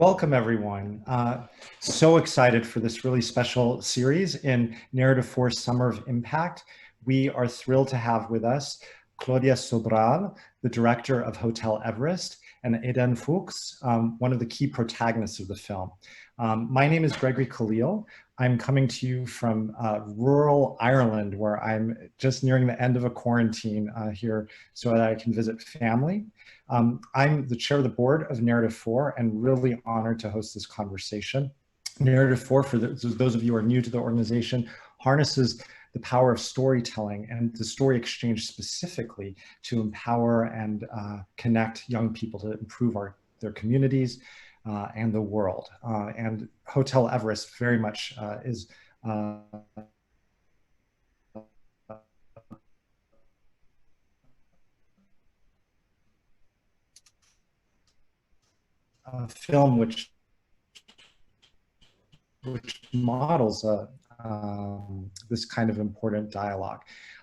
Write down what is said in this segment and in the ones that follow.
Welcome, everyone. So excited for this really special series in Narrative 4 Summer of Impact. We are thrilled to have with us Claudia Sobral, the director of Hotel Everest, and Eden Fuchs, one of the key protagonists of the film. My name is Greg Khalil. I'm coming to you from rural Ireland, where I'm just nearing the end of a quarantine here so that I can visit family. I'm the chair of the board of Narrative 4 and really honored to host this conversation. Narrative 4, for those of you who are new to the organization, harnesses the power of storytelling and the story exchange specifically to empower and connect young people to improve their communities and the world. And Hotel Everest very much is a film which models this kind of important dialogue.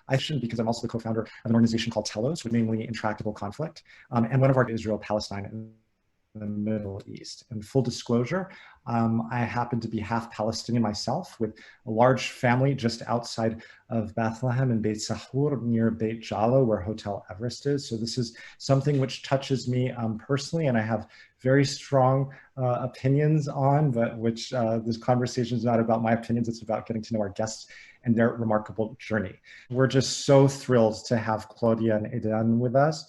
I shouldn't, because I'm also the co-founder of an organization called Telos, with namely Intractable Conflict, and one of our Israel, Palestine, and the Middle East. And full disclosure, I happen to be half Palestinian myself, with a large family just outside of Bethlehem in Beit Sahur, near Beit Jala, where Hotel Everest is. So this is something which touches me personally, and I have very strong opinions on, but which this conversation is not about my opinions, it's about getting to know our guests and their remarkable journey. We're just so thrilled to have Claudia and Eden with us.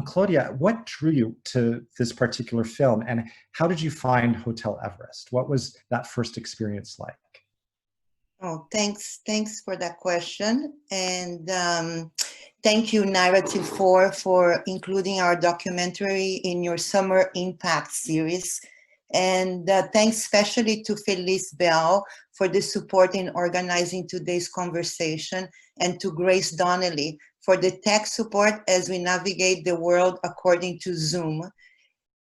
Claudia, what drew you to this particular film, and how did you find Hotel Everest? What was that first experience like? Oh, thanks for that question. And thank you, Narrative 4, for including our documentary in your Summer Impact series. And thanks especially to Felice Bell for the support in organizing today's conversation, and to Grace Donnelly for the tech support as we navigate the world according to Zoom.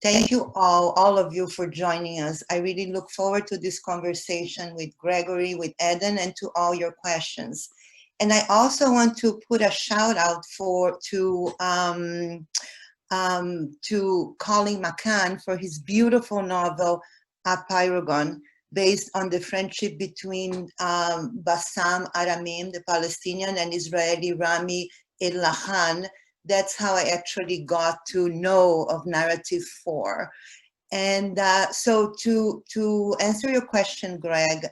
Thank you all of you, for joining us. I really look forward to this conversation with Gregory, with Eden, and to all your questions. And I also want to put a shout out to Colin McCann for his beautiful novel, Apeirogon, based on the friendship between Bassam Aramim, the Palestinian, and Israeli Rami Elachan. That's how I actually got to know of Narrative 4. And so to answer your question, Greg,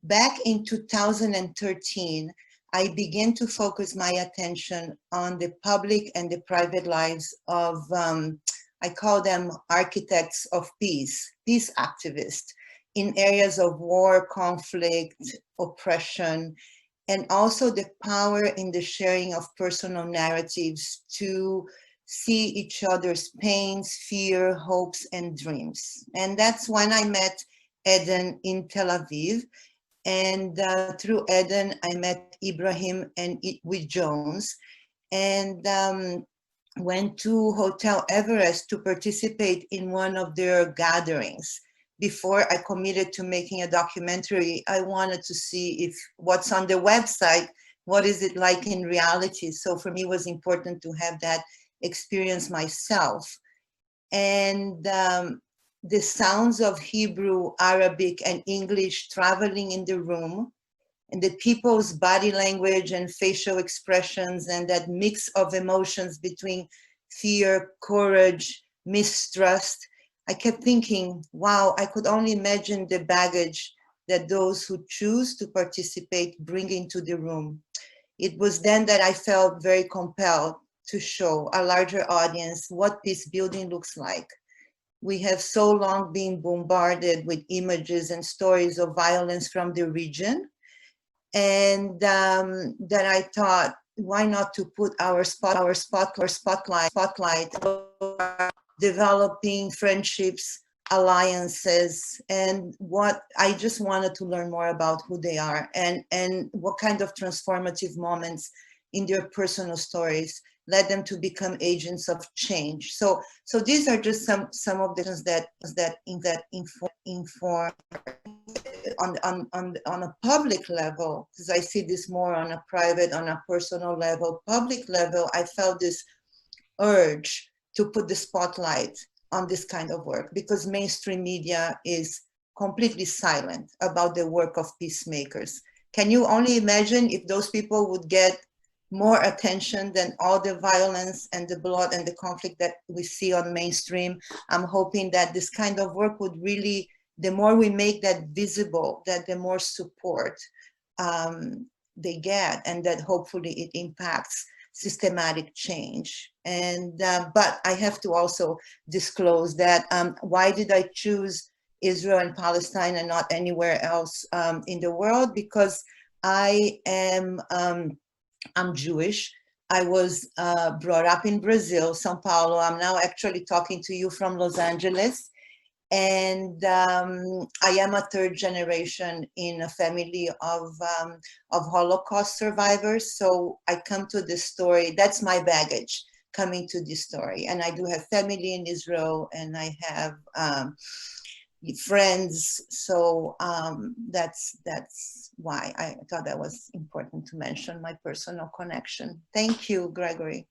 back in 2013, I began to focus my attention on the public and the private lives of, I call them architects of peace activists in areas of war, conflict, oppression, and also the power in the sharing of personal narratives to see each other's pains, fear, hopes, and dreams. And that's when I met Eden in Tel Aviv. And through Eden, I met Ibrahim and with Jones, and went to Hotel Everest to participate in one of their gatherings. Before I committed to making a documentary, I wanted to see if what's on the website, what is it like in reality? So for me, it was important to have that experience myself. And the sounds of Hebrew, Arabic, and English traveling in the room, and the people's body language and facial expressions, and that mix of emotions between fear, courage, mistrust, I kept thinking, wow, I could only imagine the baggage that those who choose to participate bring into the room. It was then that I felt very compelled to show a larger audience what peace building looks like. We have so long been bombarded with images and stories of violence from the region, and that I thought, why not to put our spotlight developing friendships, alliances, and what I just wanted to learn more about who they are, and what kind of transformative moments in their personal stories led them to become agents of change. So these are just some of the things that inform on a public level, because I see this more on a private, on a personal level. Public level, I felt this urge to put the spotlight on this kind of work, because mainstream media is completely silent about the work of peacemakers. Can you only imagine if those people would get more attention than all the violence and the blood and the conflict that we see on mainstream? I'm hoping that this kind of work would really, the more we make that visible, that the more support they get, and that hopefully it impacts systematic change. And but I have to also disclose that why did I choose Israel and Palestine and not anywhere else in the world? Because I am I'm Jewish. I was brought up in Brazil, Sao Paulo. I'm now actually talking to you from Los Angeles. And I am a third generation in a family of Holocaust survivors. So I come to this story, that's my baggage, coming to this story. And I do have family in Israel, and I have friends. So that's why I thought that was important to mention my personal connection. Thank you, Gregory.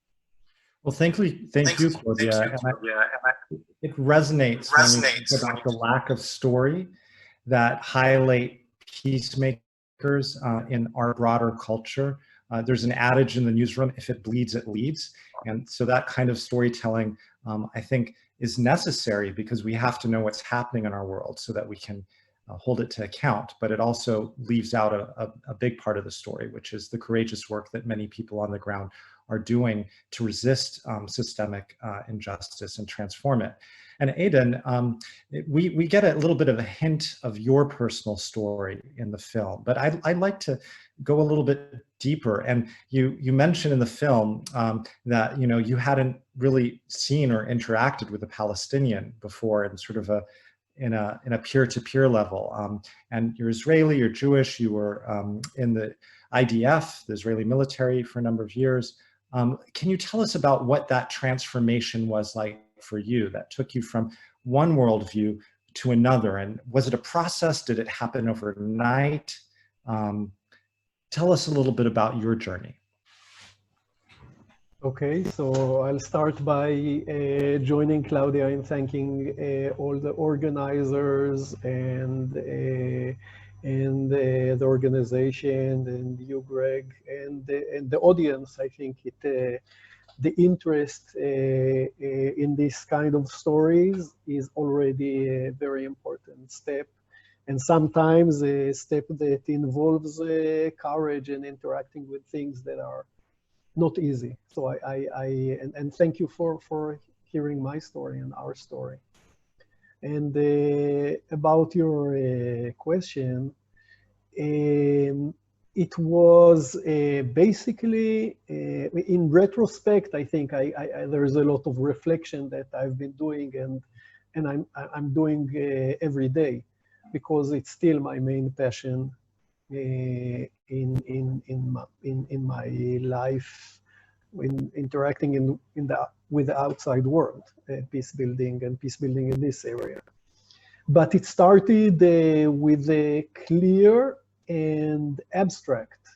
Well, thank you, Claudia. It resonates when we think about the lack of story that highlight peacemakers in our broader culture. There's an adage in the newsroom: if it bleeds, it leads. And so that kind of storytelling, I think, is necessary, because we have to know what's happening in our world so that we can hold it to account. But it also leaves out a big part of the story, which is the courageous work that many people on the ground are doing to resist systemic injustice and transform it. And Aidan, we get a little bit of a hint of your personal story in the film, but I'd like to go a little bit deeper. And you mentioned in the film that you hadn't really seen or interacted with a Palestinian before in sort of in a peer-to-peer level. And you're Israeli, you're Jewish, you were in the IDF, the Israeli military, for a number of years. Can you tell us about what that transformation was like for you, that took you from one worldview to another? And was it a process? Did it happen overnight? Tell us a little bit about your journey. Okay, so I'll start by joining Claudia in thanking all the organizers and the organization, and you, Greg, and the audience. I think the interest in this kind of stories is already a very important step, and sometimes a step that involves courage and interacting with things that are not easy. So and thank you for hearing my story and our story. And about your question, it was basically, in retrospect, I think there's a lot of reflection that I've been doing, and I'm doing every day, because it's still my main passion in my life, in interacting with the outside world, peace building in this area. But it started with a clear and abstract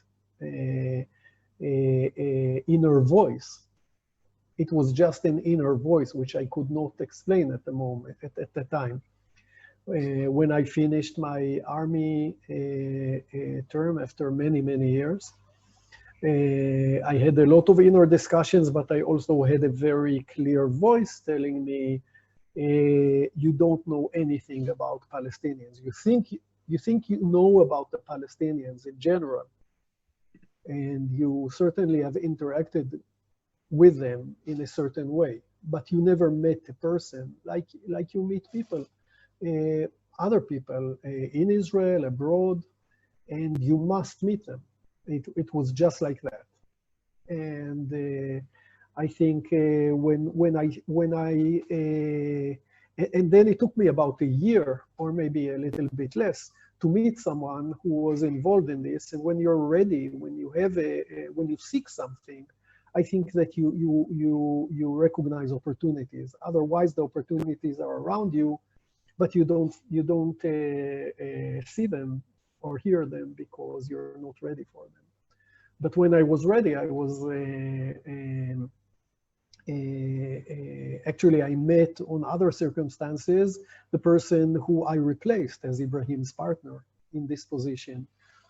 inner voice. It was just an inner voice which I could not explain at the moment, at the time. When I finished my army term after many, many years, I had a lot of inner discussions, but I also had a very clear voice telling me, you don't know anything about Palestinians. You think you know about the Palestinians in general, and you certainly have interacted with them in a certain way, but you never met a person like you meet people, other people in Israel, abroad, and you must meet them. It was just like that. And I think when I and then it took me about a year, or maybe a little bit less, to meet someone who was involved in this. And when you're ready, when you have when you seek something, I think that you recognize opportunities. Otherwise, the opportunities are around you, but you don't see them or hear them because you're not ready for them. But when I was ready, I was actually I met on other circumstances the person who I replaced as Ibrahim's partner in this position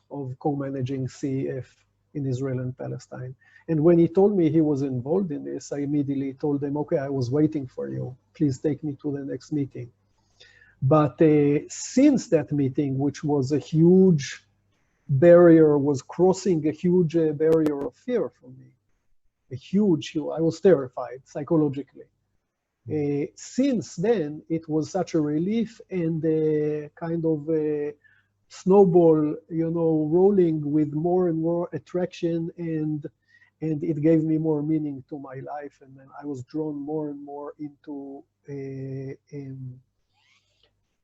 of co-managing CEF in Israel and Palestine. And when he told me he was involved in this, I immediately told him, okay, I was waiting for you. Please take me to the next meeting. But since that meeting, which was a huge barrier, was crossing a huge barrier of fear for me, I was terrified psychologically. Since then, it was such a relief and kind of a snowball, rolling with more and more attraction, and it gave me more meaning to my life, and then I was drawn more and more into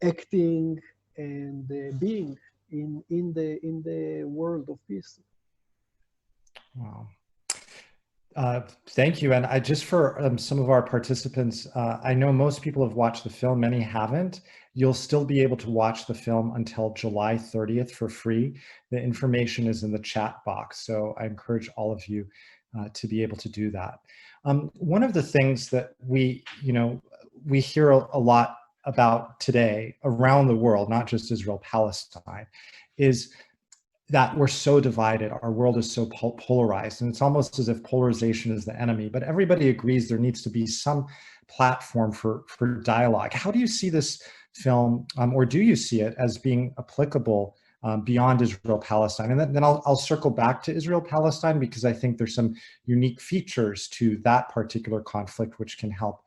acting and being in the world of peace. Wow. Thank you. And I just for some of our participants, I know most people have watched the film, many haven't. You'll still be able to watch the film until July 30th for free. The information is in the chat box, so I encourage all of you to be able to do that. One of the things that we hear a lot about today around the world, not just Israel, Palestine, is that we're so divided, our world is so polarized, and it's almost as if polarization is the enemy, but everybody agrees there needs to be some platform for dialogue. How do you see this film, or do you see it as being applicable beyond Israel-Palestine? And then I'll circle back to Israel-Palestine, because I think there's some unique features to that particular conflict which can help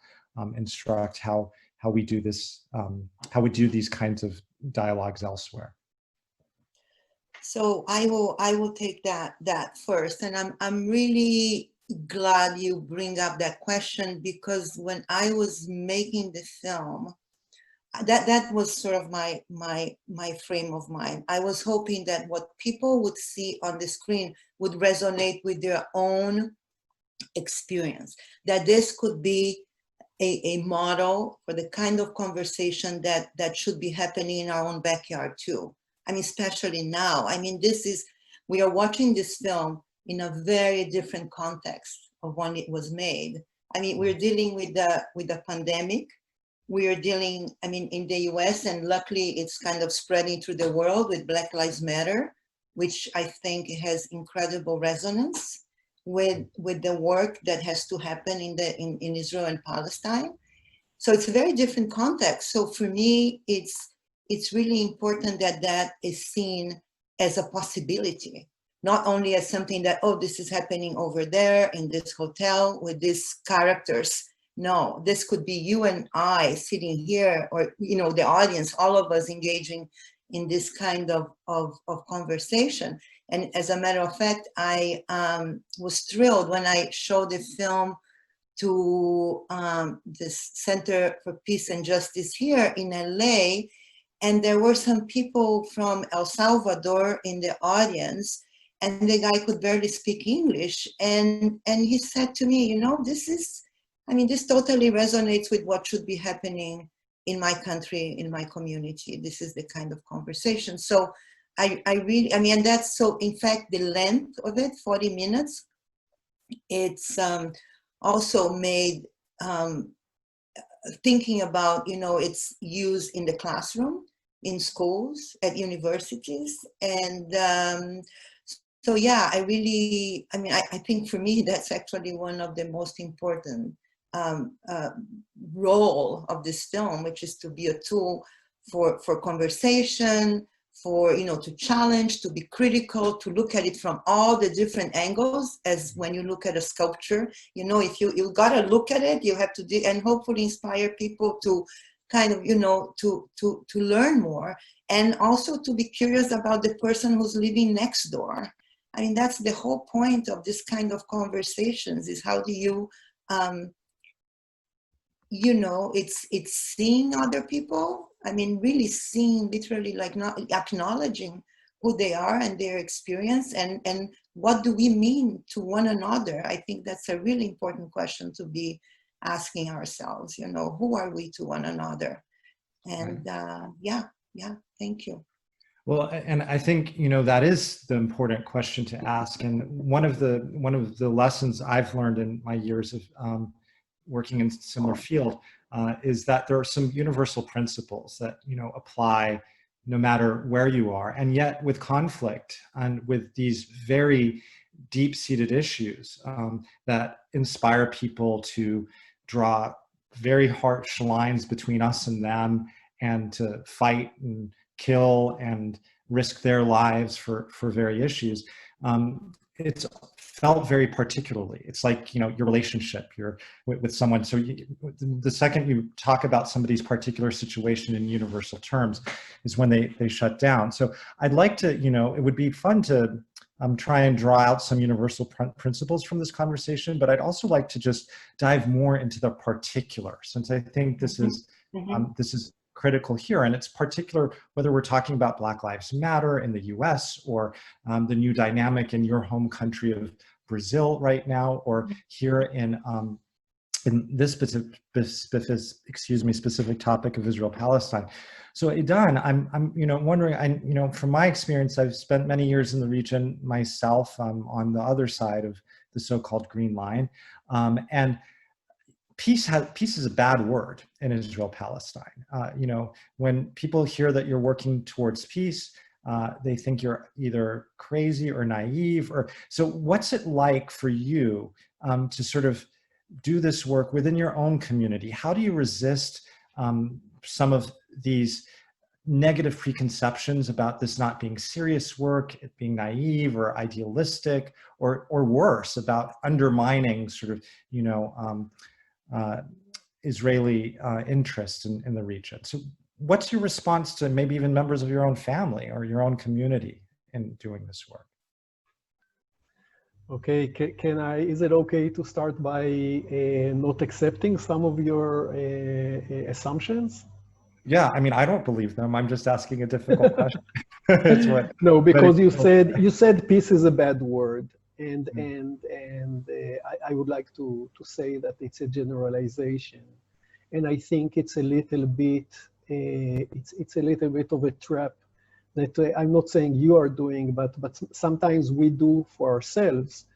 instruct how we do this, how we do these kinds of dialogues elsewhere. So I will take that first, and I'm really glad you bring up that question, because when I was making the film, that was sort of my frame of mind. I was hoping that what people would see on the screen would resonate with their own experience, that this could be a model for the kind of conversation that should be happening in our own backyard too. I mean, especially now. I mean, we are watching this film in a very different context of when it was made. I mean, we're dealing with the pandemic. We are dealing, I mean, in the US, and luckily it's kind of spreading through the world with Black Lives Matter, which I think has incredible resonance with the work that has to happen in Israel and Palestine. So it's a very different context. So for me, it's really important that is seen as a possibility, not only as something that, oh, this is happening over there in this hotel with these characters. No, this could be you and I sitting here, or, the audience, all of us engaging in this kind of conversation. And as a matter of fact, I was thrilled when I showed the film to this Center for Peace and Justice here in LA. And there were some people from El Salvador in the audience, and the guy could barely speak English. And he said to me, this totally resonates with what should be happening in my country, in my community. This is the kind of conversation. So I really, and that's, so in fact, the length of it, 40 minutes, it's also made thinking about, its use in the classroom, in schools, at universities. And so, yeah, I think for me, that's actually one of the most important role of this film, which is to be a tool for conversation, for, to challenge, to be critical, to look at it from all the different angles. As when you look at a sculpture, if you gotta look at it, you have to and hopefully inspire people to kind of, to learn more, and also to be curious about the person who's living next door. I mean, that's the whole point of this kind of conversations, is how do you, it's seeing other people. I mean, really seeing, literally, like, not acknowledging who they are and their experience, and what do we mean to one another. I think that's a really important question to be asking ourselves, who are we to one another? And yeah, thank you. Well, and I think, that is the important question to ask. And one of the lessons I've learned in my years of working in similar field, is that there are some universal principles that, apply no matter where you are. And yet with conflict and with these very deep-seated issues that inspire people to draw very harsh lines between us and them, and to fight and kill and risk their lives for very issues. It's felt very particularly. It's like, your relationship, you're with someone. So the second you talk about somebody's particular situation in universal terms is when they shut down. So I'd like to, it would be fun to try and draw out some universal principles from this conversation, but I'd also like to just dive more into the particular, since I think this is critical here. And it's particular whether we're talking about Black Lives Matter in the US, or the new dynamic in your home country of Brazil right now, or here in this specific topic of Israel-Palestine. So Idan, I'm wondering, from my experience, I've spent many years in the region myself, on the other side of the so-called Green Line, and peace is a bad word in Israel-Palestine. When people hear that you're working towards peace, they think you're either crazy or naive. So what's it like for you to sort of do this work within your own community? How do you resist some of these negative preconceptions about this not being serious work, it being naive or idealistic, or worse, about undermining sort of, Israeli interest in the region? So what's your response to maybe even members of your own family or your own community in doing this work? Okay, is it okay to start by not accepting some of your assumptions? Yeah, I don't believe them. I'm just asking a difficult question. It's what, no, because you said peace is a bad word, and I would like to say that it's a generalization, and I think it's a little bit it's a little bit of a trap that I'm not saying you are doing, but sometimes we do for ourselves,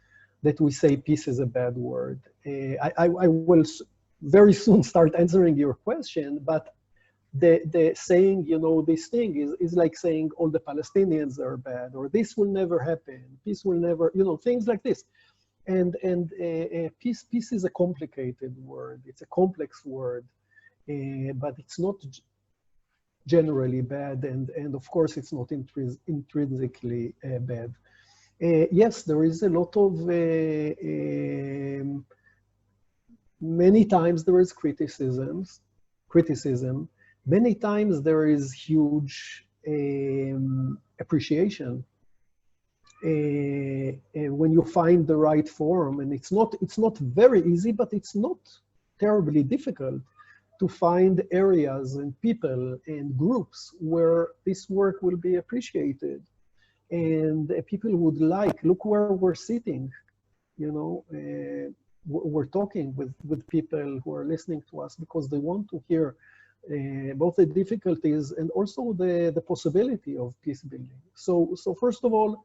that we say peace is a bad word. I will very soon start answering your question, but the saying, this thing is like saying all the Palestinians are bad, or this will never happen, peace will never, things like this. And peace is a complicated word. It's a complex word, but it's not generally bad, and of course it's not intrinsically bad. Yes, there is a lot of, many times there is criticism. Many times there is huge appreciation. When you find the right form, and it's not very easy, but it's not terribly difficult to find areas and people and groups where this work will be appreciated, and people would look where we're sitting, we're talking with people who are listening to us because they want to hear both the difficulties and also the possibility of peace building. So first of all,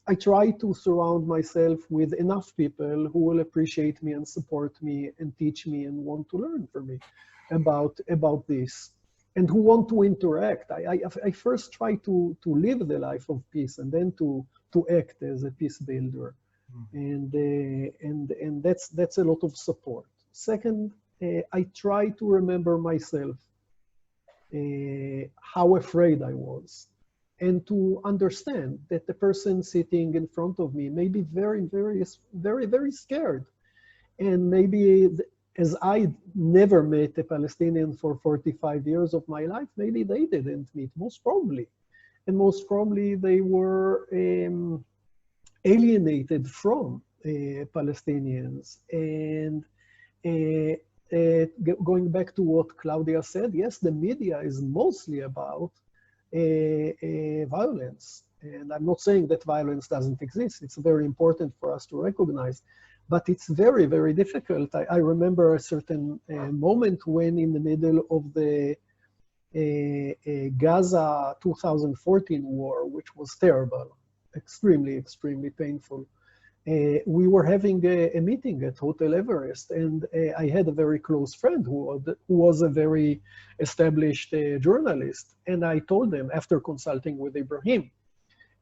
I try to surround myself with enough people who will appreciate me and support me and teach me and want to learn from me about this, and who want to interact. I first try to live the life of peace, and then to act as a peace builder, and that's a lot of support. Second, I try to remember myself how afraid I was, and to understand that the person sitting in front of me may be very, very, very, very scared, and maybe as I never met a Palestinian for 45 years of my life, maybe they didn't meet, most probably. And most probably they were alienated from Palestinians. And going back to what Claudia said, yes, the media is mostly about violence. And I'm not saying that violence doesn't exist. It's very important for us to recognize. But it's very, very difficult. I remember a certain moment when in the middle of the Gaza 2014 war, which was terrible, extremely, extremely painful. we were having a meeting at Hotel Everest, and I had a very close friend who was a very established journalist. And I told them, after consulting with Ibrahim,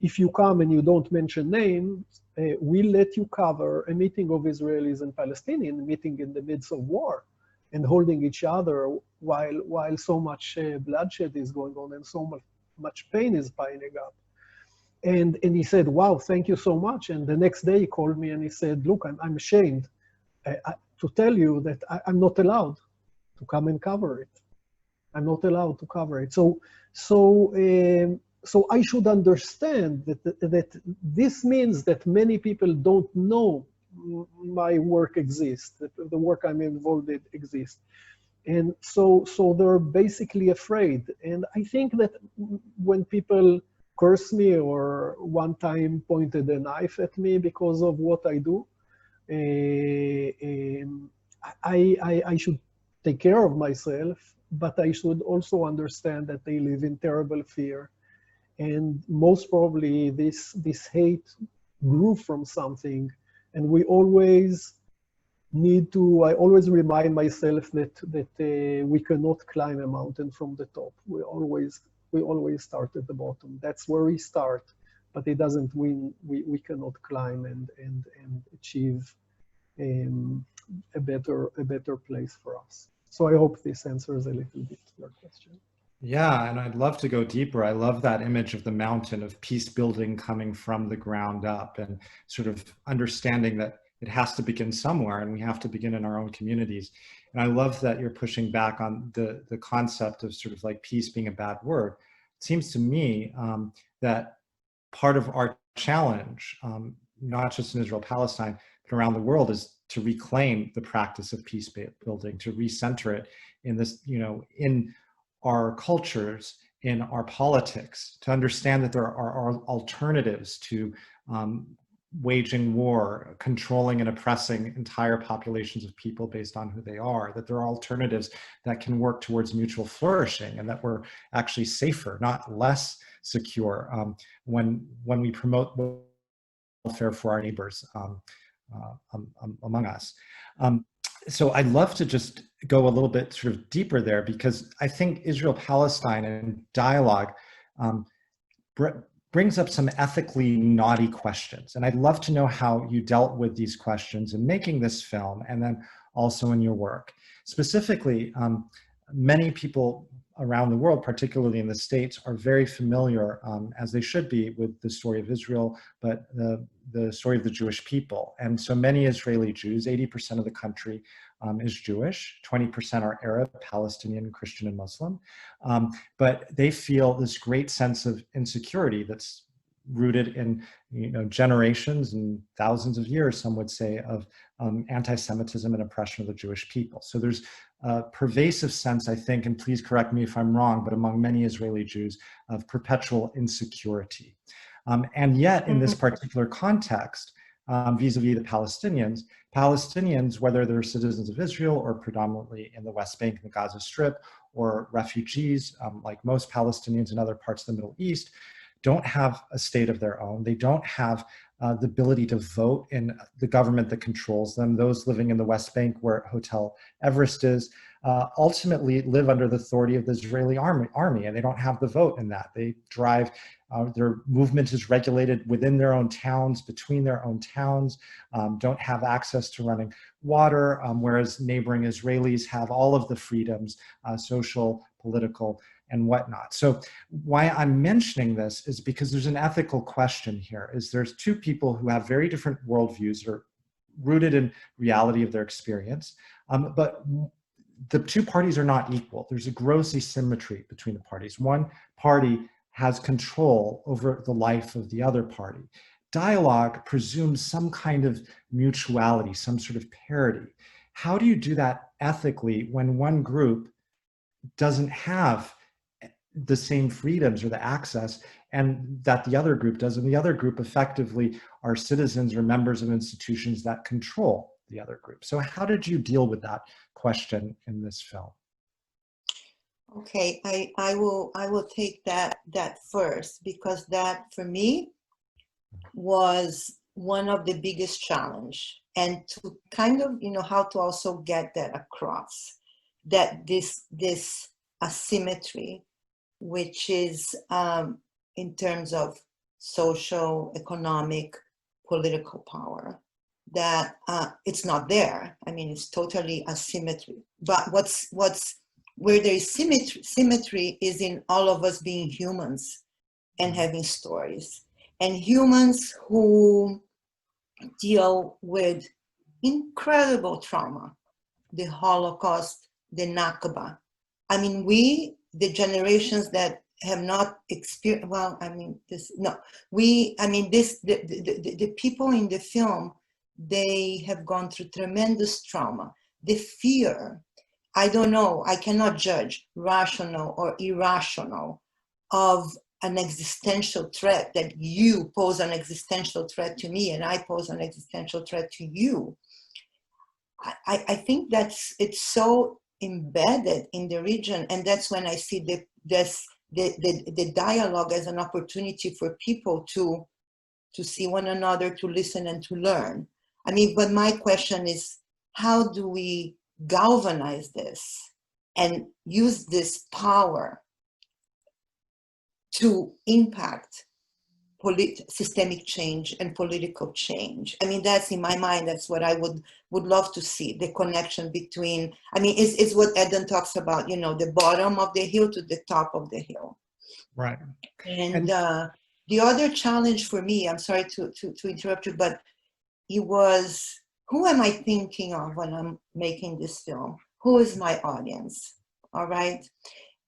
if you come and you don't mention names, we'll let you cover a meeting of Israelis and Palestinians, meeting in the midst of war and holding each other while so much bloodshed is going on and so much pain is piling up. And he said, wow, thank you so much. And the next day he called me and he said, look, I'm ashamed to tell you that I'm not allowed to come and cover it. I'm not allowed to cover it. So I should understand that this means that many people don't know my work exists, that the work I'm involved in exists. And so they're basically afraid. And I think that when people curse me or one time pointed a knife at me because of what I do, I should take care of myself, but I should also understand that they live in terrible fear. And most probably this hate grew from something. And we always need to, I always remind myself that we cannot climb a mountain from the top. We always start at the bottom. That's where we start, but it doesn't mean we cannot climb and achieve a better place for us. So I hope this answers a little bit your question. Yeah, and I'd love to go deeper. I love that image of the mountain, of peace building coming from the ground up, and sort of understanding that it has to begin somewhere, and we have to begin in our own communities. And I love that you're pushing back on the concept of sort of like peace being a bad word. It seems to me that part of our challenge, not just in Israel, Palestine, but around the world, is to reclaim the practice of peace building, to recenter it in this, in our cultures, in our politics, to understand that there are alternatives to waging war, controlling and oppressing entire populations of people based on who they are, that there are alternatives that can work towards mutual flourishing, and that we're actually safer, not less secure, when we promote welfare for our neighbors among us. So I'd love to just go a little bit sort of deeper there, because I think Israel-Palestine and dialogue brings up some ethically knotty questions. And I'd love to know how you dealt with these questions in making this film, and then also in your work. Specifically, many people around the world, particularly in the States, are very familiar, as they should be, with the story of Israel, but the story of the Jewish people. And so many Israeli Jews, 80% of the country is Jewish, 20% are Arab, Palestinian, Christian, and Muslim. But they feel this great sense of insecurity that's rooted in generations and thousands of years, some would say, of anti-Semitism and oppression of the Jewish people. So there's a pervasive sense, I think, and please correct me if I'm wrong, but among many Israeli Jews, of perpetual insecurity. And yet, in this particular context, vis-a-vis the Palestinians, whether they're citizens of Israel or predominantly in the West Bank and the Gaza Strip, or refugees, like most Palestinians in other parts of the Middle East, don't have a state of their own. They don't have the ability to vote in the government that controls them. Those living in the West Bank, where Hotel Everest is, ultimately live under the authority of the Israeli army, and they don't have the vote in that. They drive, their movement is regulated within their own towns, between their own towns, don't have access to running water, whereas neighboring Israelis have all of the freedoms, social, political, and whatnot. So why I'm mentioning this is because there's an ethical question here. There's two people who have very different worldviews, or rooted in reality of their experience, but the two parties are not equal. There's a gross asymmetry between the parties. One party has control over the life of the other party. Dialogue presumes some kind of mutuality, some sort of parity. How do you do that ethically when one group doesn't have the same freedoms or the access, and that the other group does, and the other group effectively are citizens or members of institutions that control the other group? So how did you deal with that question in this film? Okay, I will take that first, because that for me was one of the biggest challenge, and to kind of, how to also get that across, that this asymmetry, which is in terms of social, economic, political power, that it's not there. I mean, it's totally asymmetry. But where there is symmetry is in all of us being humans and having stories, and humans who deal with incredible trauma, the Holocaust, the Nakba. I mean, the generations that have not experienced, the people in the film, they have gone through tremendous trauma. The fear, I don't know, I cannot judge rational or irrational of an existential threat, that you pose an existential threat to me and I pose an existential threat to you. I think it's so embedded in the region, and that's when I see the dialogue as an opportunity for people to see one another, to listen and to learn. I mean, but my question is, how do we galvanize this and use this power to impact systemic change and political change? I mean, that's in my mind, that's what I would love to see, the connection between, I mean, it's what Eden talks about, the bottom of the hill to the top of the hill. Right. And the other challenge for me, I'm sorry to interrupt you, but it was, who am I thinking of when I'm making this film? Who is my audience? All right.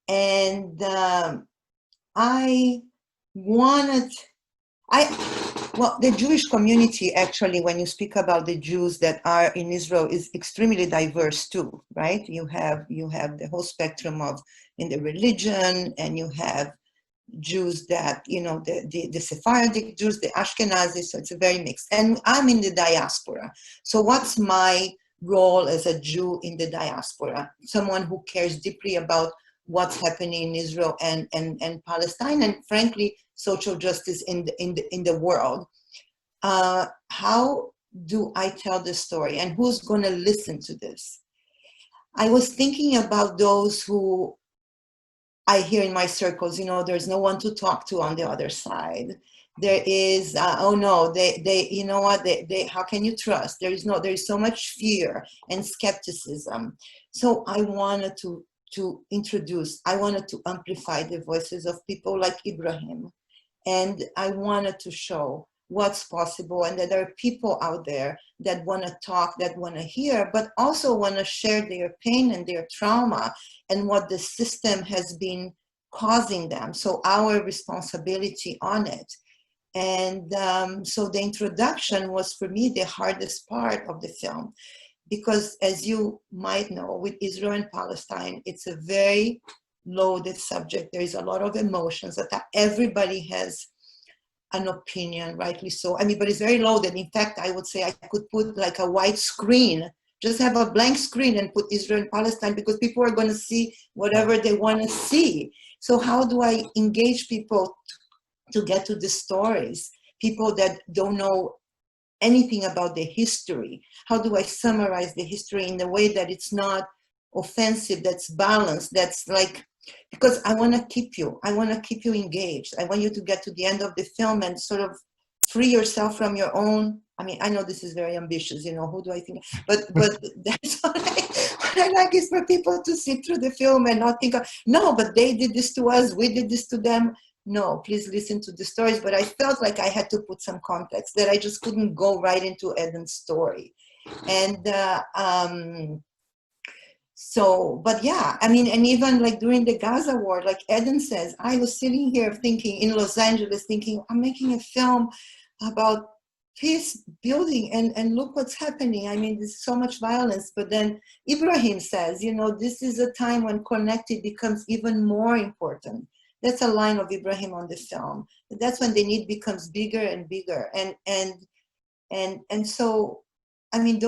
And the Jewish community, actually, when you speak about the Jews that are in Israel, is extremely diverse too, right? You have the whole spectrum in the religion, and you have Jews that, the Sephardic Jews, the Ashkenazi, so it's a very mixed. And I'm in the diaspora. So what's my role as a Jew in the diaspora? Someone who cares deeply about what's happening in Israel and Palestine, and frankly, social justice in the world. How do I tell this story, and who's going to listen to this? I was thinking about those who I hear in my circles, there's no one to talk to on the other side. There is, oh no, they you know what, they how can you trust? There is so much fear and skepticism. So I wanted to amplify the voices of people like Ibrahim. And I wanted to show what's possible, and that there are people out there that want to talk, that want to hear, but also want to share their pain and their trauma and what the system has been causing them. So our responsibility on it. And so the introduction was, for me, the hardest part of the film, because as you might know, with Israel and Palestine, it's a very loaded subject. There is a lot of emotions that everybody has an opinion, rightly so. I mean, but it's very loaded. In fact, I would say I could put like a white screen, just have a blank screen and put Israel and Palestine, because people are going to see whatever they want to see. So how do I engage people to get to the stories? People that don't know anything about the history. How do I summarize the history in a way that it's not offensive, that's balanced, that's like, because I want to keep you engaged. I want you to get to the end of the film and sort of free yourself from your own. I mean, I know this is very ambitious, who do I think? But that's what I like, is for people to sit through the film and not think, no, but they did this to us, we did this to them. No, please listen to the stories. But I felt like I had to put some context, that I just couldn't go right into Eden's story. And so, but yeah, I mean, and even like during the Gaza war, like Eden says, I was sitting here thinking in Los Angeles, thinking, I'm making a film about peace building, and look what's happening. I mean, there's so much violence. But then Ibrahim says, this is a time when connected becomes even more important. That's a line of Ibrahim on the film. That's when the need becomes bigger and bigger. And so, I mean,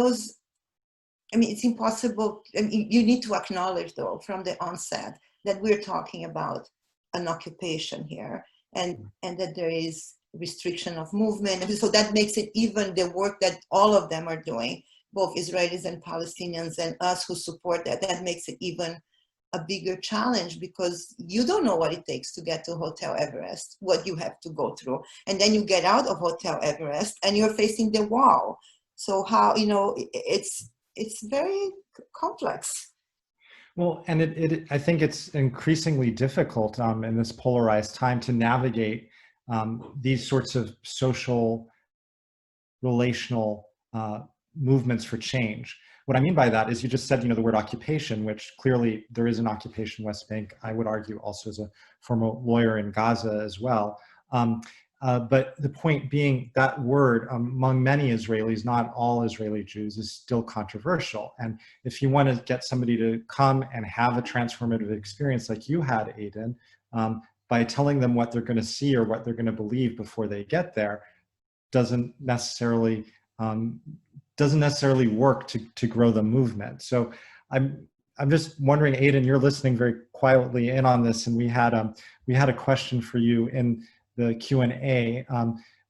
it's impossible. I mean, you need to acknowledge, though, from the onset, that we're talking about an occupation here, and that there is restriction of movement. And so that makes it even the work that all of them are doing, both Israelis and Palestinians and us who support that, that makes it even a bigger challenge, because you don't know what it takes to get to Hotel Everest, what you have to go through. And then you get out of Hotel Everest and you're facing the wall. So how, you know, it's very complex. Well, and I think it's increasingly difficult in this polarized time to navigate these sorts of social, relational movements for change. What I mean by that is, you just said, you know, the word occupation, which clearly there is an occupation West Bank. I would argue also as a former lawyer in Gaza as well. But the point being, that word among many Israelis, not all Israeli Jews, is still controversial. And if you want to get somebody to come and have a transformative experience like you had, Aidan, by telling them what they're going to see or what they're going to believe before they get there, doesn't necessarily work to grow the movement. So I'm just wondering, Aidan, you're listening very quietly in on this, and we had a question for you in the Q&A,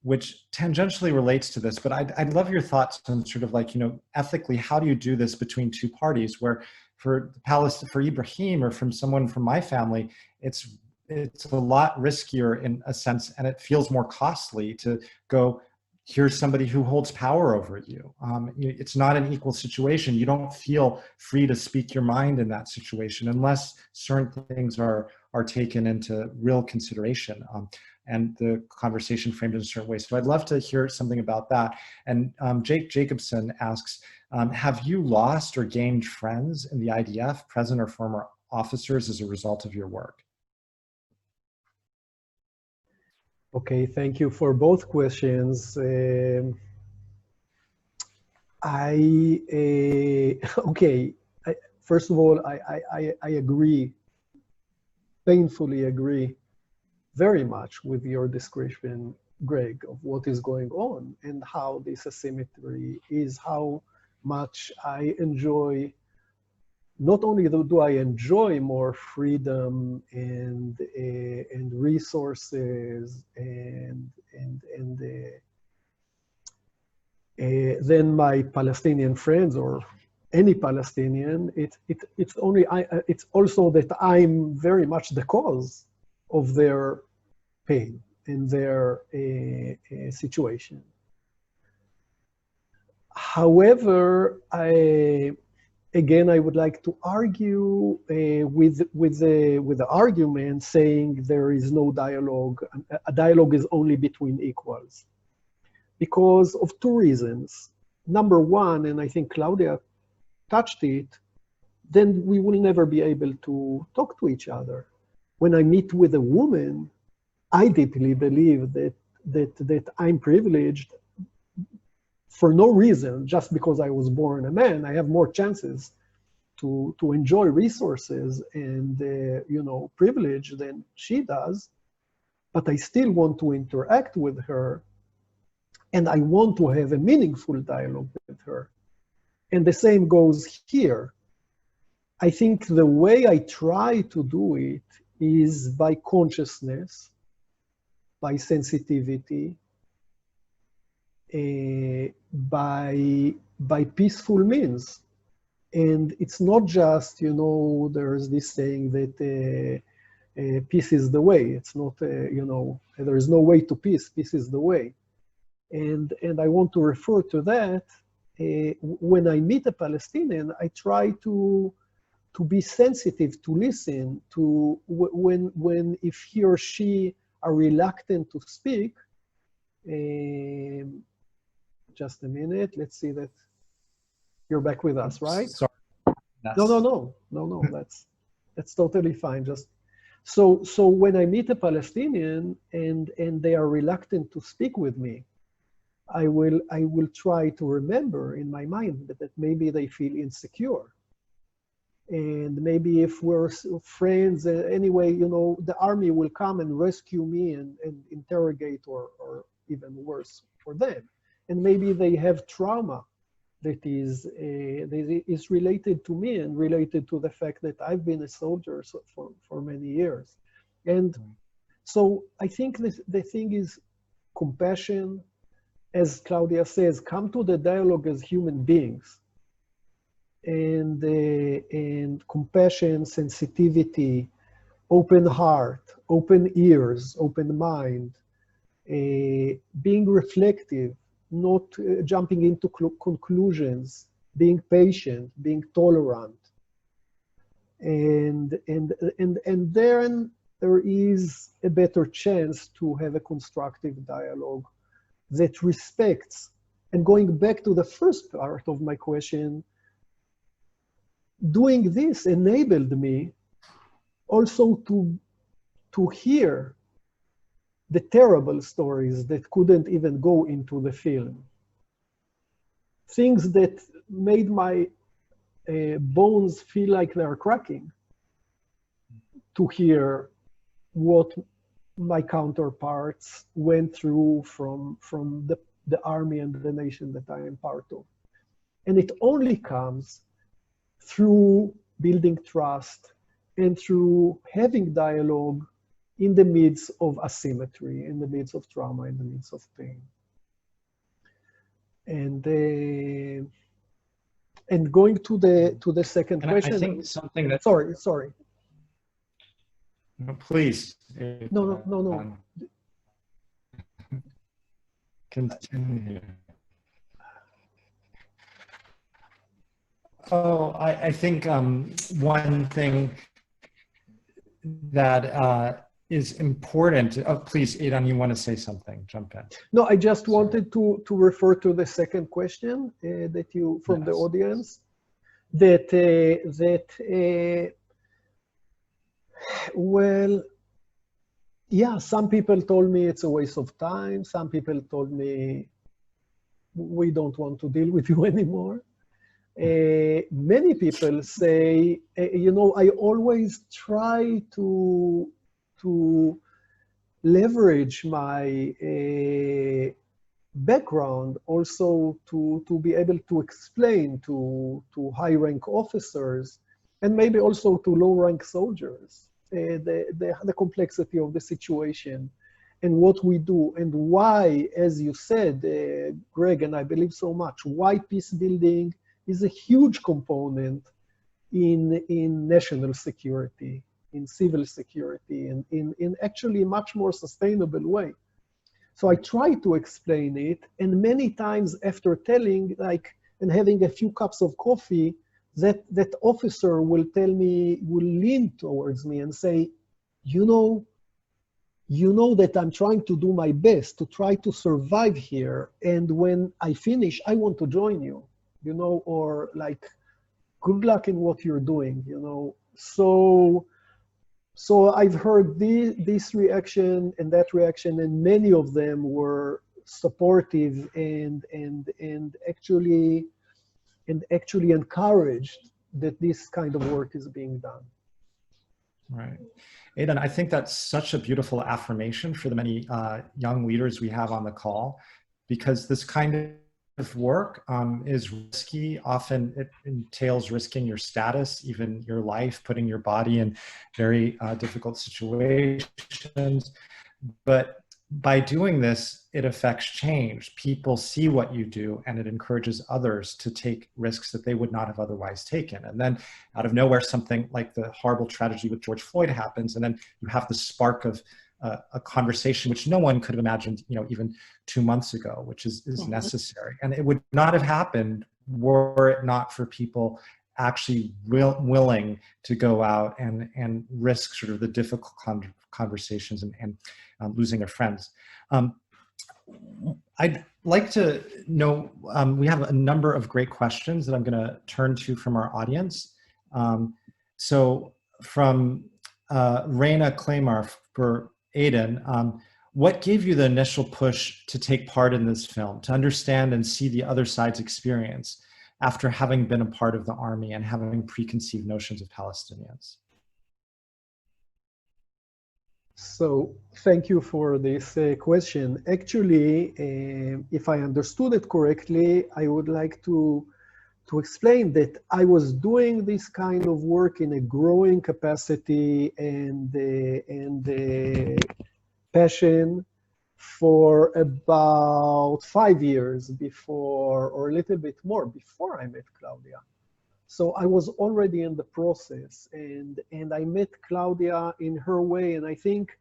which tangentially relates to this, but I'd love your thoughts on sort of like, you know, ethically, how do you do this between two parties, where for Ibrahim, or from someone from my family, it's a lot riskier in a sense, and it feels more costly to go, here's somebody who holds power over you. It's not an equal situation. You don't feel free to speak your mind in that situation unless certain things are taken into real consideration, and the conversation framed in a certain way. So I'd love to hear something about that. And Jake Jacobson asks, have you lost or gained friends in the IDF, present or former officers, as a result of your work? Okay, thank you for both questions. First of all, I agree, painfully agree very much with your description, Greg, of what is going on and how this asymmetry is, how much I enjoy. Not only do I enjoy more freedom and resources than my Palestinian friends or any Palestinian, it's also that I'm very much the cause of their pain and their situation. However, Again, I would like to argue with the argument saying there is no dialogue. A dialogue is only between equals, because of two reasons. Number one, and I think Claudia touched it, then we will never be able to talk to each other. When I meet with a woman, I deeply believe that I'm privileged for no reason, just because I was born a man. I have more chances to enjoy resources and privilege than she does, but I still want to interact with her, and I want to have a meaningful dialogue with her. And the same goes here. I think the way I try to do it is by consciousness, by sensitivity, by peaceful means. And it's not just, there's this saying that peace is the way. It's not, there is no way to peace. Peace is the way. And I want to refer to that. When I meet a Palestinian, I try to be sensitive, to listen to when if he or she are reluctant to speak. Just a minute. Let's see that you're back with us, right? Sorry. Yes. No. That's totally fine. Just so when I meet a Palestinian and they are reluctant to speak with me, I will try to remember in my mind that maybe they feel insecure. And maybe if we're friends, anyway, the army will come and rescue me and interrogate or even worse for them. And maybe they have trauma that is related to me and related to the fact that I've been a soldier for many years. And so I think the thing is compassion, as Claudia says, come to the dialogue as human beings. And compassion, sensitivity, open heart, open ears, open mind, being reflective, not jumping into conclusions, being patient, being tolerant. And then there is a better chance to have a constructive dialogue that respects. And going back to the first part of my question, doing this enabled me also to hear the terrible stories that couldn't even go into the film. Things that made my bones feel like they're cracking, to hear what my counterparts went through from the army and the nation that I am part of. And it only comes through building trust and through having dialogue in the midst of asymmetry, in the midst of trauma, in the midst of pain. And going to the second question. I think something that... Sorry. No, please. No. Continue. Oh, I think one thing that is important. Oh, please, Aidan, you want to say something? Jump in. No, I just wanted to refer to the second question that you from the audience. Well, yeah, some people told me it's a waste of time. Some people told me we don't want to deal with you anymore. Many people say, I always try to leverage my background also to be able to explain to high-rank officers and maybe also to low-rank soldiers the complexity of the situation and what we do and why, as you said, Greg, and I believe so much, why peace building is a huge component in national security, in civil security, and in actually a much more sustainable way. So I try to explain it, and many times after telling, and having a few cups of coffee, that officer will lean towards me and say, you know that I'm trying to do my best to try to survive here, and when I finish, I want to join you, or good luck in what you're doing, So I've heard this reaction and that reaction, and many of them were supportive and actually encouraged that this kind of work is being done. Right. Aidan, I think that's such a beautiful affirmation for the many young leaders we have on the call, because this kind of work is risky. Often it entails risking your status, even your life, putting your body in very difficult situations. But by doing this, it affects change. People see what you do, and it encourages others to take risks that they would not have otherwise taken. And then out of nowhere, something like the horrible tragedy with George Floyd happens, and then you have the spark of a conversation which no one could have imagined, even 2 months ago, which is necessary. And it would not have happened were it not for people actually willing to go out and risk sort of the difficult conversations and losing their friends. I'd like to know, we have a number of great questions that I'm going to turn to from our audience. So from Raina Claymar for Aidan, what gave you the initial push to take part in this film, to understand and see the other side's experience after having been a part of the army and having preconceived notions of Palestinians? So thank you for this question. Actually, if I understood it correctly, I would like to explain that I was doing this kind of work in a growing capacity and passion for about 5 years before, or a little bit more, before I met Claudia. So I was already in the process, and I met Claudia in her way, and I think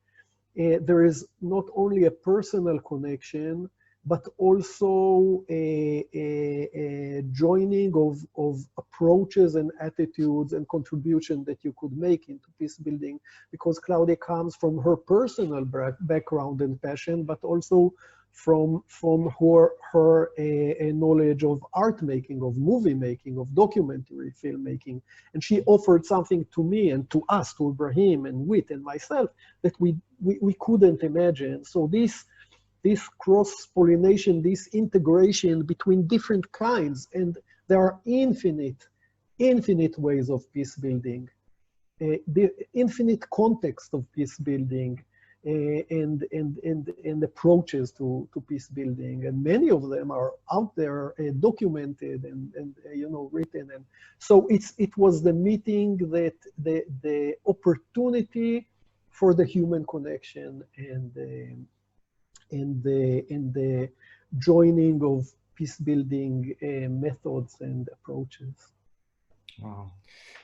there is not only a personal connection, but also a joining of approaches and attitudes and contribution that you could make into peace building, because Claudia comes from her personal background and passion, but also from her knowledge of art making, of movie making, of documentary filmmaking. And she offered something to me and to us, to Ibrahim and Wit and myself, that we couldn't imagine. So this cross-pollination, this integration between different kinds, and there are infinite ways of peace building, the infinite context of peace building, and approaches to peace building, and many of them are out there, documented and written. And so it was the meeting, that the opportunity for the human connection and the joining of peace building methods and approaches. Wow,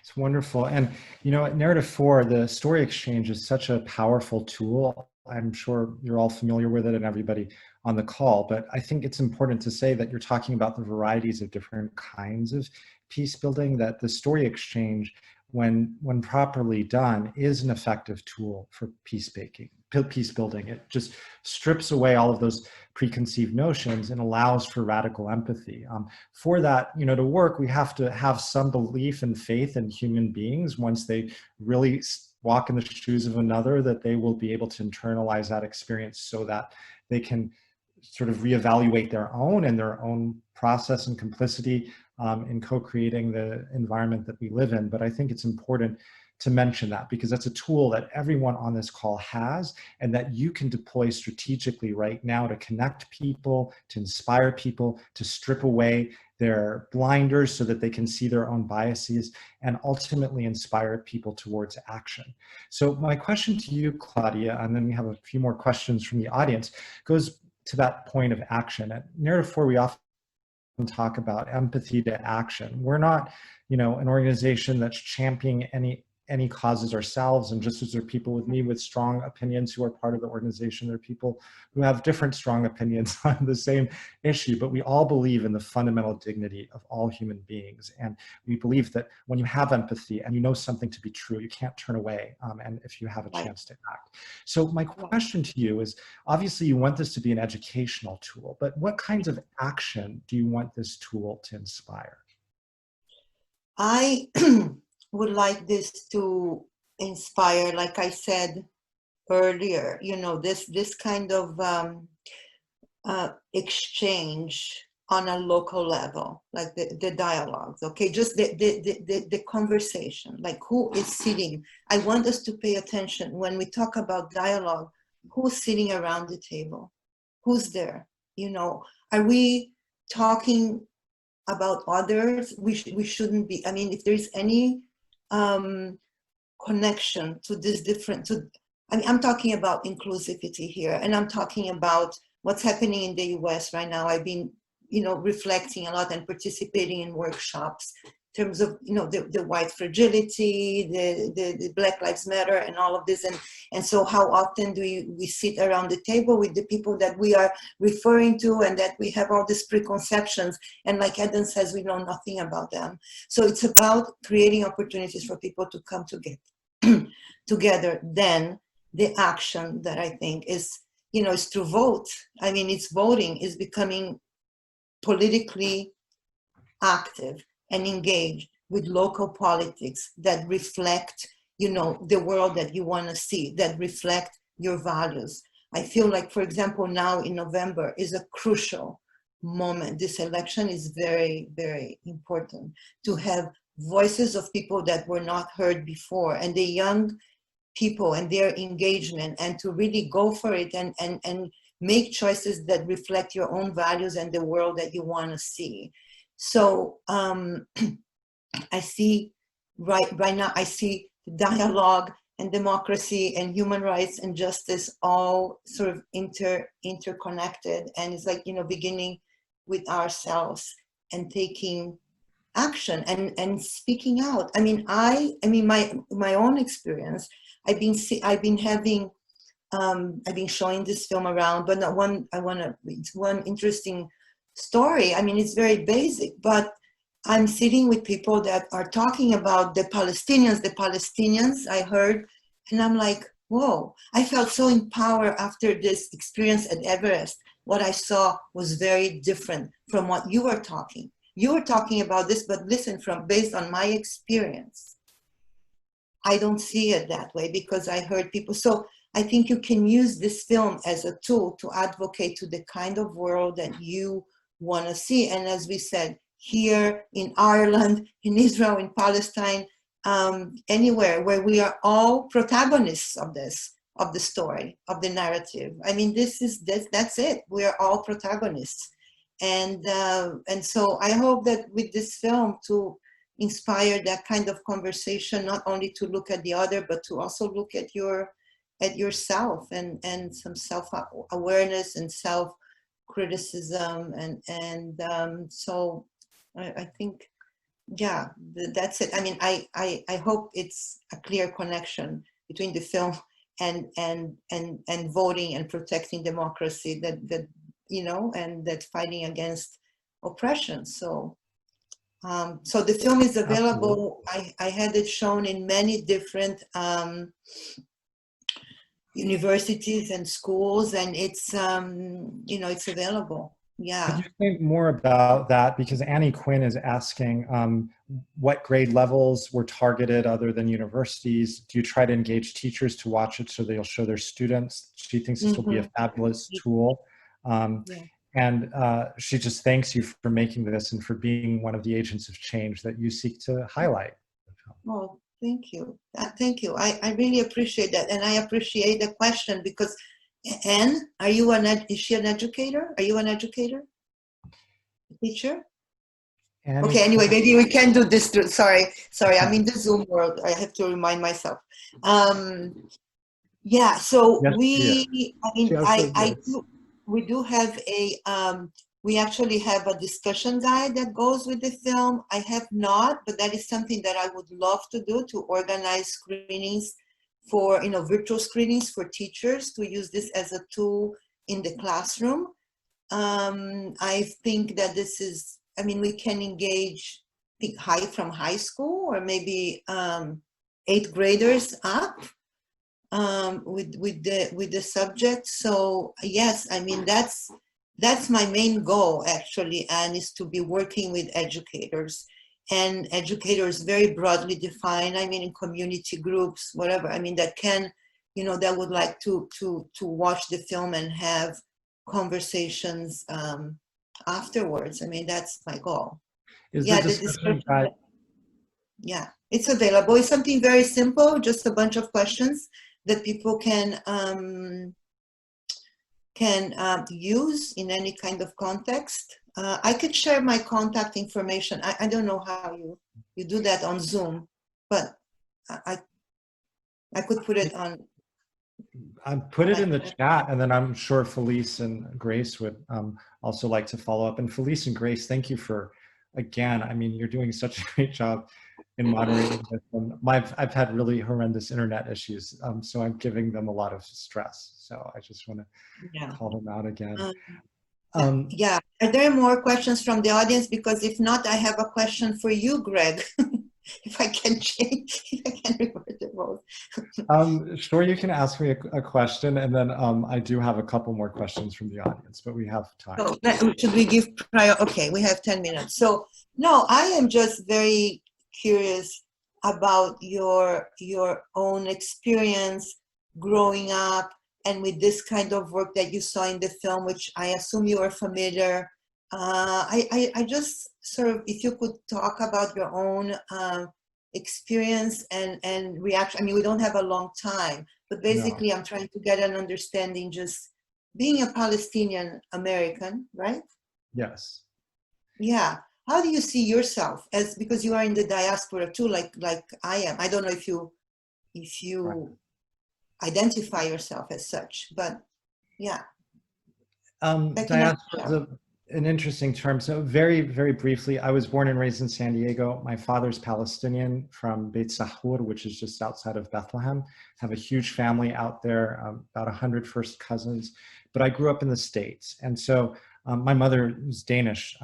it's wonderful. And at Narrative 4, the story exchange is such a powerful tool. I'm sure you're all familiar with it, and everybody on the call, but I think it's important to say that you're talking about the varieties of different kinds of peace building, that the story exchange, when properly done, is an effective tool for peace building. It just strips away all of those preconceived notions and allows for radical empathy. For that, to work, we have to have some belief and faith in human beings. Once they really walk in the shoes of another, that they will be able to internalize that experience so that they can sort of reevaluate their own process and complicity in co-creating the environment that we live in. But I think it's important to mention that, because that's a tool that everyone on this call has, and that you can deploy strategically right now to connect people, to inspire people, to strip away their blinders so that they can see their own biases, and ultimately inspire people towards action. So my question to you, Claudia, and then we have a few more questions from the audience, goes to that point of action. At Narrative 4, we often talk about empathy to action. We're not, an organization that's championing any causes ourselves. And just as there are people with me with strong opinions who are part of the organization, there are people who have different strong opinions on the same issue, but we all believe in the fundamental dignity of all human beings. And we believe that when you have empathy and you know something to be true, you can't turn away, and if you have a chance to act. So my question to you is, obviously you want this to be an educational tool, but what kinds of action do you want this tool to inspire? I would like this to inspire, like I said earlier, this kind of exchange on a local level, like the dialogues, okay? Just the conversation, like who is sitting. I want us to pay attention when we talk about dialogue, who's sitting around the table? Who's there? Are we talking about others? We shouldn't be. I mean, if there's any connection to this I'm talking about inclusivity here, and I'm talking about what's happening in the US right now. I've been, reflecting a lot and participating in workshops in terms of, the white fragility, the Black Lives Matter and all of this. And so how often do we sit around the table with the people that we are referring to, and that we have all these preconceptions, and like Eden says, we know nothing about them. So it's about creating opportunities for people to come together. Then the action that I think is, is to vote. I mean, it's voting, is becoming politically active and engaged with local politics that reflect, the world that you want to see, that reflect your values. I feel like, for example, now in November is a crucial moment. This election is very, very important to have voices of people that were not heard before, and the young people and their engagement, and to really go for it and make choices that reflect your own values and the world that you want to see. So I see right now, I see dialogue and democracy and human rights and justice all sort of interconnected. And it's like, beginning with ourselves and taking action and speaking out. I mean, my own experience, I've been showing this film around, but it's one interesting story. I mean, it's very basic, but I'm sitting with people that are talking about the Palestinians I heard, and I'm like, whoa, I felt so empowered after this experience at Everest. What I saw was very different from what you were talking. You were talking about this, but listen, based on my experience, I don't see it that way because I heard people. So I think you can use this film as a tool to advocate to the kind of world that you want to see. And as we said, here in Ireland, in Israel, in Palestine, anywhere where we are all protagonists of the story, of the narrative. I mean, that's it. We are all protagonists. And so I hope that with this film to inspire that kind of conversation, not only to look at the other, but to also look at yourself and some self-awareness and self-criticism. So I think, yeah, that's it. I mean, I hope it's a clear connection between the film and voting and protecting democracy, that and that fighting against oppression. So the film is available. I had it shown in many different universities and schools, and it's it's available. Yeah. Could you think more about that? Because Annie Quinn is asking what grade levels were targeted other than universities. Do you try to engage teachers to watch it so they'll show their students? She thinks this will be a fabulous tool. And she just thanks you for making this and for being one of the agents of change that you seek to highlight. Oh, thank you. Thank you. I really appreciate that. And I appreciate the question because, Anne, is she an educator? Are you an educator? A teacher? Annie, okay, anyway, maybe we can do this. Sorry, I'm in the Zoom world. I have to remind myself. Yeah, so yes, we do have we actually have a discussion guide that goes with the film. I have not, but that is something that I would love to do, to organize screenings for, virtual screenings for teachers, to use this as a tool in the classroom. I think that this is, we can engage from high school or maybe 8th graders up with the subject. So yes, that's my main goal actually, and is to be working with educators, and educators very broadly defined. In community groups, whatever. That can, that would like to watch the film and have conversations afterwards. That's my goal. The discussion guide? Yeah, it's available. It's something very simple, just a bunch of questions that people can use in any kind of context. I could share my contact information. I don't know how you do that on Zoom, but I could put it on. I put it in the chat, and then I'm sure Felice and Grace would also like to follow up. And Felice and Grace, thank you for, again, you're doing such a great job in moderating this. I've had really horrendous internet issues, so I'm giving them a lot of stress. So I just want to call them out again. Yeah. Are there more questions from the audience? Because if not, I have a question for you, Greg. If I can revert the vote. Sure, you can ask me a question, and then I do have a couple more questions from the audience, but we have time. So, should we give prior? Okay, we have 10 minutes. So no, I am just very curious about your own experience growing up, and with this kind of work that you saw in the film, which I assume you are familiar. I just sort of, if you could talk about your own experience and reaction. We don't have a long time, but basically I'm trying to get an understanding, just being a Palestinian American, right? Yes. Yeah. How do you see yourself because you are in the diaspora too, like I am? I don't know if you if you Right. identify yourself as such. But yeah. Diaspora is an interesting term. So very, very briefly, I was born and raised in San Diego. My father's Palestinian from Beit Sahur, which is just outside of Bethlehem. I have a huge family out there, about 100 first cousins, but I grew up in the States. And so my mother was Danish,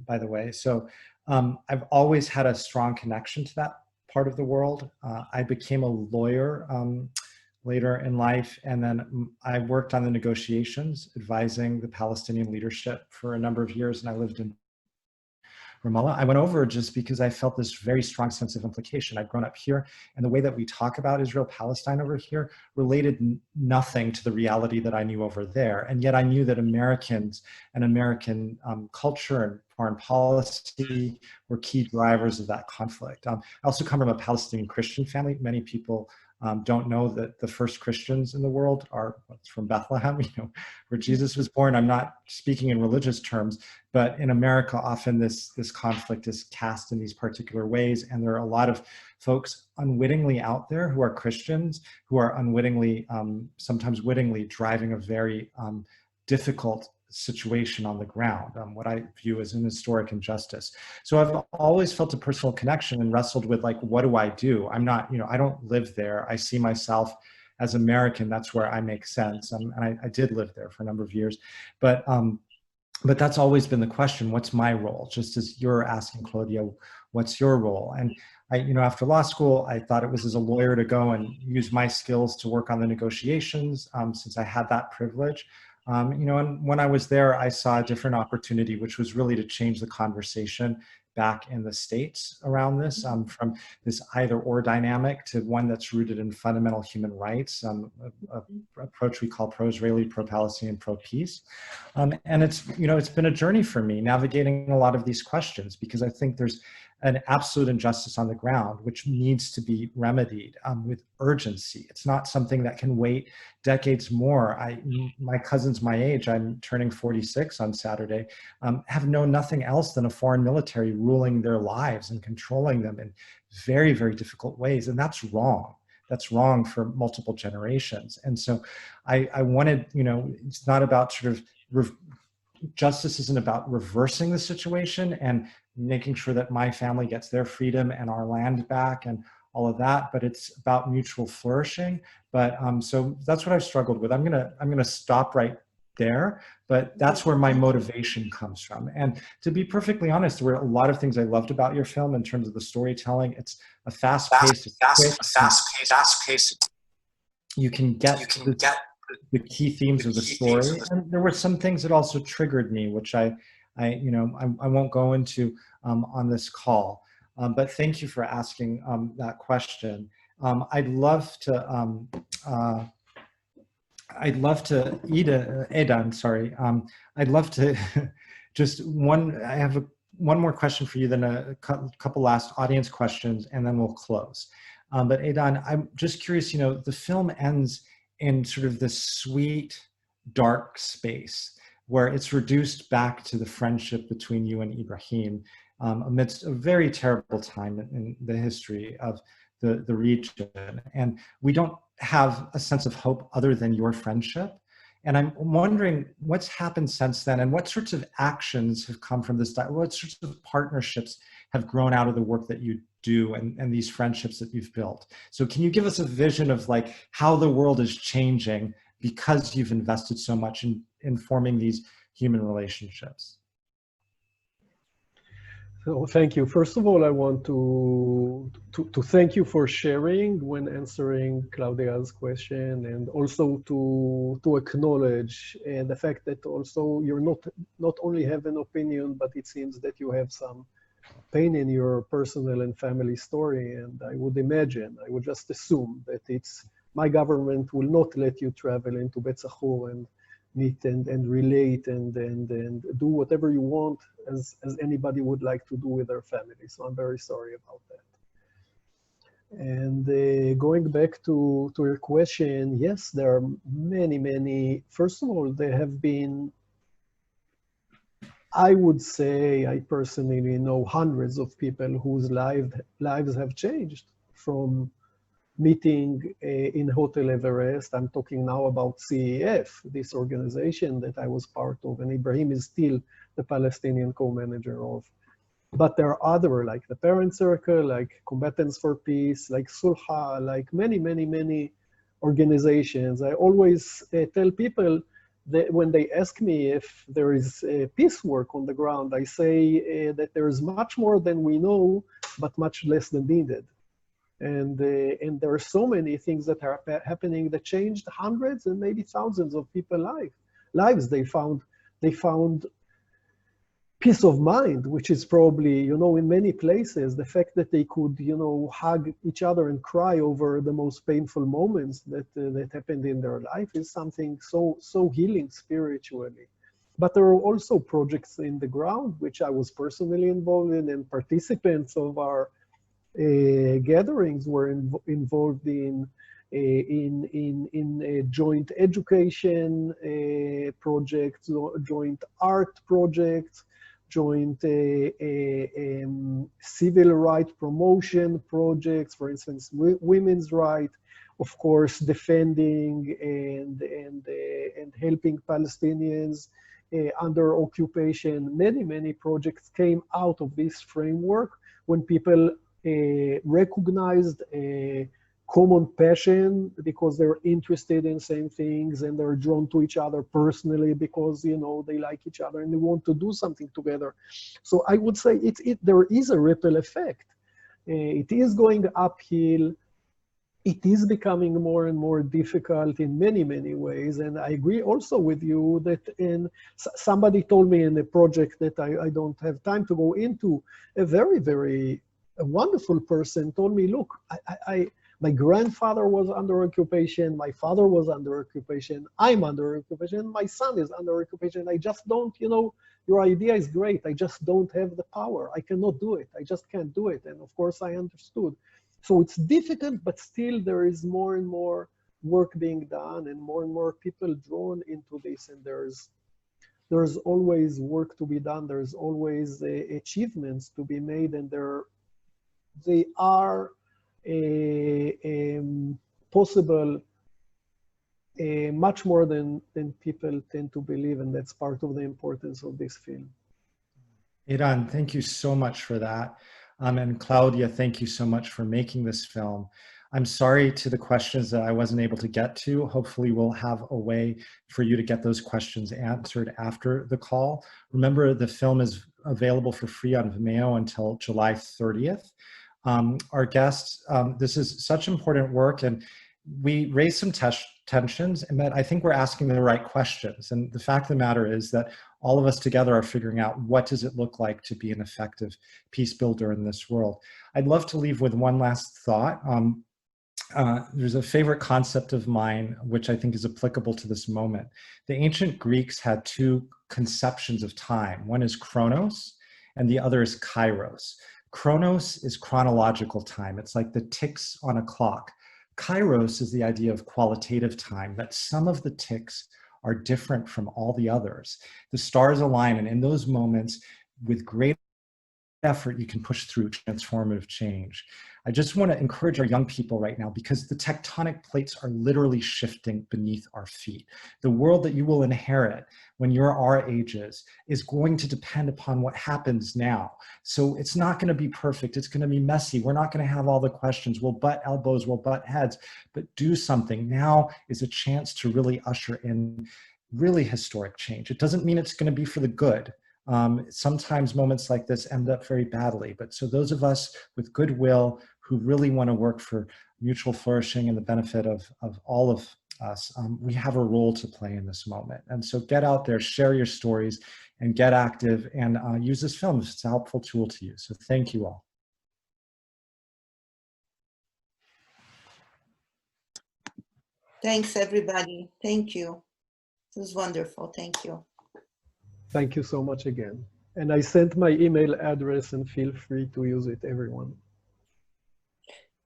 by the way. So I've always had a strong connection to that part of the world. I became a lawyer later in life. And then I worked on the negotiations, advising the Palestinian leadership for a number of years. And I lived in Ramallah. I went over just because I felt this very strong sense of implication. I'd grown up here, and the way that we talk about Israel-Palestine over here related nothing to the reality that I knew over there. And yet I knew that Americans and American culture and foreign policy were key drivers of that conflict. I also come from a Palestinian Christian family. Many people don't know that the first Christians in the world are from Bethlehem, where Jesus was born. I'm not speaking in religious terms, but in America, often this conflict is cast in these particular ways. And there are a lot of folks unwittingly out there who are Christians, who are unwittingly, sometimes wittingly, driving a very difficult situation on the ground, what I view as an historic injustice. So I've always felt a personal connection and wrestled with, like, what do I do? I'm not, I don't live there. I see myself as American. That's where I make sense. And I did live there for a number of years, but that's always been the question: what's my role? Just as you're asking, Claudia, what's your role? And after law school, I thought it was, as a lawyer, to go and use my skills to work on the negotiations, since I had that privilege. And when I was there, I saw a different opportunity, which was really to change the conversation back in the States around this, from this either or dynamic to one that's rooted in fundamental human rights, approach we call pro-Israeli, pro-Palestinian, pro-peace. And it's been a journey for me navigating a lot of these questions, because I think there's an absolute injustice on the ground, which needs to be remedied with urgency. It's not something that can wait decades more. My cousins my age, I'm turning 46 on Saturday, have known nothing else than a foreign military ruling their lives and controlling them in very, very difficult ways. And that's wrong. That's wrong for multiple generations. And so I wanted, it's not about sort of, justice isn't about reversing the situation and making sure that my family gets their freedom and our land back and all of that, but it's about mutual flourishing. But so that's what I've struggled with. I'm gonna stop right there, but that's where my motivation comes from. And to be perfectly honest, there were a lot of things I loved about your film in terms of the storytelling. It's a fast-paced. You can get the key themes of the story. And there were some things that also triggered me, which I won't go into on this call. But thank you for asking that question. I'd love to Edan, sorry. I'd love to just I have one more question for you, then a couple last audience questions, and then we'll close. But Edan, I'm just curious, the film ends in sort of this sweet, dark space where it's reduced back to the friendship between you and Ibrahim amidst a very terrible time in the history of the region. And we don't have a sense of hope other than your friendship. And I'm wondering what's happened since then, and what sorts of actions have come from this, what sorts of partnerships have grown out of the work that you do and these friendships that you've built. So can you give us a vision of, like, how the world is changing because you've invested so much in forming these human relationships? So thank you. First of all, I want to thank you for sharing when answering Claudia's question, and also to acknowledge the fact that also you're not only have an opinion, but it seems that you have some pain in your personal and family story. And I would just assume that my government will not let you travel into Beit Sahur and meet and relate and do whatever you want as anybody would like to do with their family. So I'm very sorry about that. And going back to your question, yes, there are many, first of all, there have been, I would say, I personally know hundreds of people whose lives have changed from meeting in Hotel Everest. I'm talking now about CEF, this organization that I was part of, and Ibrahim is still the Palestinian co-manager of. But there are other, like the Parent Circle, like Combatants for Peace, like Sulha, like many, many, many organizations. I always tell people that when they ask me if there is peace work on the ground, I say that there is much more than we know, but much less than needed. And there are so many things that are happening that changed hundreds and maybe thousands of people's lives. They found peace of mind, which is probably, you know, in many places, the fact that they could, you know, hug each other and cry over the most painful moments that happened in their life is something so healing spiritually. But there are also projects in the ground, which I was personally involved in, and participants of our gatherings were involved in joint education projects, joint art projects, joint civil rights promotion projects, for instance, women's rights, of course, defending and helping Palestinians under occupation. Many projects came out of this framework when people recognized a common passion because they're interested in same things and they're drawn to each other personally because, you know, they like each other and they want to do something together. So I would say there is a ripple effect. It is going uphill. It is becoming more and more difficult in many ways. And I agree also with you that somebody told me in a project that I don't have time to go into, a very wonderful person told me, look, my grandfather was under occupation, my father was under occupation, I'm under occupation, my son is under occupation. I just don't, you know, your idea is great, I just don't have the power. I cannot do it, I just can't do it. And of course I understood. So it's difficult, but still there is more and more work being done and more people drawn into this. And there's always work to be done. There's always achievements to be made, and they are possible much more than people tend to believe, and that's part of the importance of this film. Idan, thank you so much for that. And Claudia, thank you so much for making this film. I'm sorry to the questions that I wasn't able to get to. Hopefully we'll have a way for you to get those questions answered after the call. Remember, the film is available for free on Vimeo until July 30th. Our guests, this is such important work, and we raised some tensions, and that I think we're asking the right questions. And the fact of the matter is that all of us together are figuring out, what does it look like to be an effective peace builder in this world? I'd love to leave with one last thought. There's a favorite concept of mine, which I think is applicable to this moment. The ancient Greeks had two conceptions of time. One is chronos, and the other is kairos. Chronos is chronological time. It's like the ticks on a clock. Kairos is the idea of qualitative time, that some of the ticks are different from all the others. The stars align, and in those moments, with great effort, you can push through transformative change. I just want to encourage our young people right now, because the tectonic plates are literally shifting beneath our feet. The world that you will inherit when you're our ages is going to depend upon what happens now. So it's not going to be perfect. It's going to be messy. We're not going to have all the questions. We'll butt elbows, we'll butt heads, but do something. Now is a chance to really usher in really historic change. It doesn't mean it's going to be for the good. Sometimes moments like this end up very badly, but so those of us with goodwill who really want to work for mutual flourishing and the benefit of all of us, we have a role to play in this moment. And so get out there, share your stories, and get active, and use this film if it's a helpful tool to you. So thank you all. Thanks, everybody. Thank you. It was wonderful. Thank you. Thank you so much again. And I sent my email address, and feel free to use it, everyone.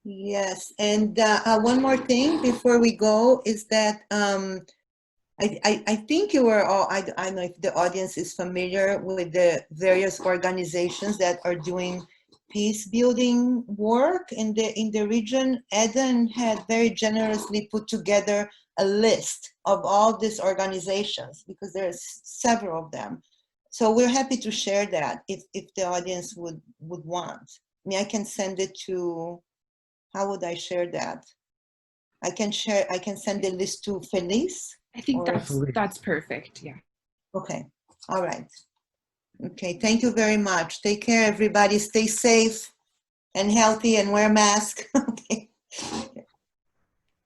Yes, and one more thing before we go is that I think you were all, I don't know if the audience is familiar with the various organizations that are doing peace building work in the region. Eden had very generously put together a list of all these organizations, because there's several of them. So we're happy to share that if the audience would want. I mean, I can send it to, how would I share that? I can send the list to Felice. I think or- that's perfect. Yeah. Okay. All right. Okay. Thank you very much. Take care, everybody. Stay safe and healthy and wear a mask. Okay.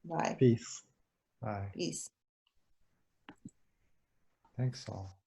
Bye. Peace. Bye. Peace. Thanks all.